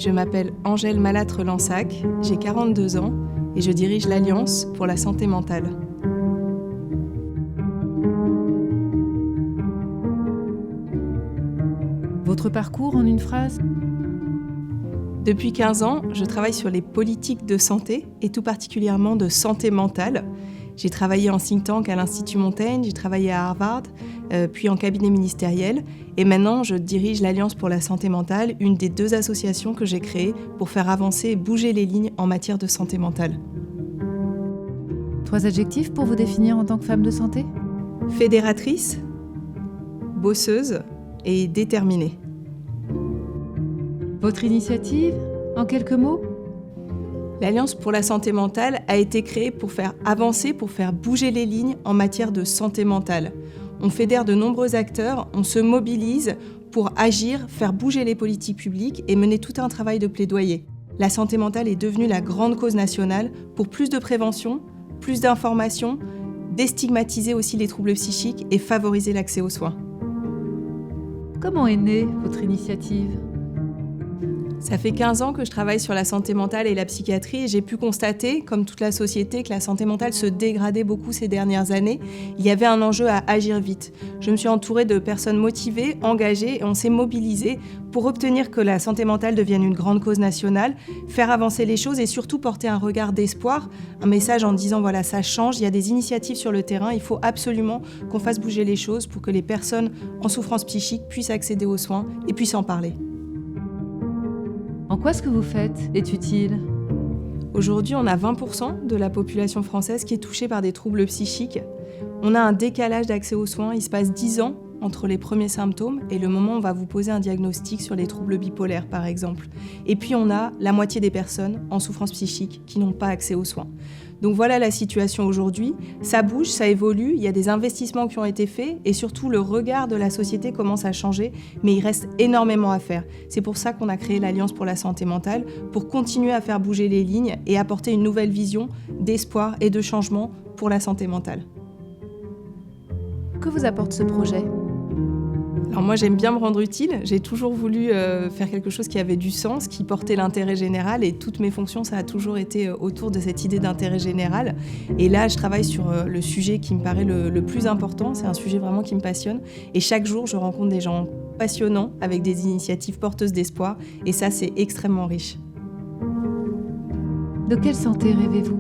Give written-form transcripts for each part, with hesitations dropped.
Je m'appelle Angèle Malatre-Lansac, j'ai 42 ans et je dirige l'Alliance pour la santé mentale. Votre parcours en une phrase ? Depuis 15 ans, je travaille sur les politiques de santé et tout particulièrement de santé mentale. J'ai travaillé en think tank à l'Institut Montaigne, j'ai travaillé à Harvard, puis en cabinet ministériel. Et maintenant, je dirige l'Alliance pour la santé mentale, une des 2 associations que j'ai créées pour faire avancer et bouger les lignes en matière de santé mentale. 3 adjectifs pour vous définir en tant que femme de santé ? Fédératrice, bosseuse et déterminée. Votre initiative, en quelques mots ? L'Alliance pour la santé mentale a été créée pour faire avancer, pour faire bouger les lignes en matière de santé mentale. On fédère de nombreux acteurs, on se mobilise pour agir, faire bouger les politiques publiques et mener tout un travail de plaidoyer. La santé mentale est devenue la grande cause nationale pour plus de prévention, plus d'information, déstigmatiser aussi les troubles psychiques et favoriser l'accès aux soins. Comment est née votre initiative ? Ça fait 15 ans que je travaille sur la santé mentale et la psychiatrie et j'ai pu constater, comme toute la société, que la santé mentale se dégradait beaucoup ces dernières années. Il y avait un enjeu à agir vite. Je me suis entourée de personnes motivées, engagées et on s'est mobilisés pour obtenir que la santé mentale devienne une grande cause nationale, faire avancer les choses et surtout porter un regard d'espoir, un message en disant voilà, ça change, il y a des initiatives sur le terrain, il faut absolument qu'on fasse bouger les choses pour que les personnes en souffrance psychique puissent accéder aux soins et puissent en parler. En quoi ce que vous faites est utile ? Aujourd'hui, on a 20% de la population française qui est touchée par des troubles psychiques. On a un décalage d'accès aux soins. Il se passe 10 ans entre les premiers symptômes et le moment où on va vous poser un diagnostic sur les troubles bipolaires, par exemple. Et puis, on a la moitié des personnes en souffrance psychique qui n'ont pas accès aux soins. Donc voilà la situation aujourd'hui. Ça bouge, ça évolue, il y a des investissements qui ont été faits et surtout le regard de la société commence à changer, mais il reste énormément à faire. C'est pour ça qu'on a créé l'Alliance pour la santé mentale, pour continuer à faire bouger les lignes et apporter une nouvelle vision d'espoir et de changement pour la santé mentale. Que vous apporte ce projet ? Alors moi, j'aime bien me rendre utile. J'ai toujours voulu faire quelque chose qui avait du sens, qui portait l'intérêt général et toutes mes fonctions, ça a toujours été autour de cette idée d'intérêt général. Et là, je travaille sur le sujet qui me paraît le plus important. C'est un sujet vraiment qui me passionne. Et chaque jour, je rencontre des gens passionnants avec des initiatives porteuses d'espoir. Et ça, c'est extrêmement riche. De quelle santé rêvez-vous ?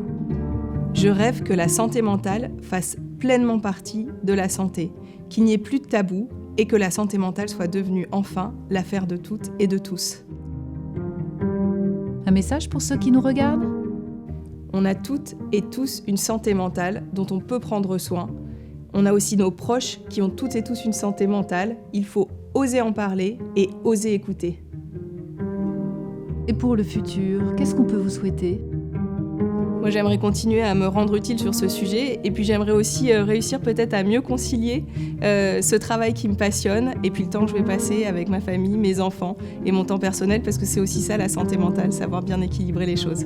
Je rêve que la santé mentale fasse pleinement partie de la santé, qu'il n'y ait plus de tabou, et que la santé mentale soit devenue enfin l'affaire de toutes et de tous. Un message pour ceux qui nous regardent ? On a toutes et tous une santé mentale dont on peut prendre soin. On a aussi nos proches qui ont toutes et tous une santé mentale. Il faut oser en parler et oser écouter. Et pour le futur, qu'est-ce qu'on peut vous souhaiter ? Moi, j'aimerais continuer à me rendre utile sur ce sujet et puis j'aimerais aussi réussir peut-être à mieux concilier ce travail qui me passionne et puis le temps que je vais passer avec ma famille, mes enfants et mon temps personnel parce que c'est aussi ça la santé mentale, savoir bien équilibrer les choses.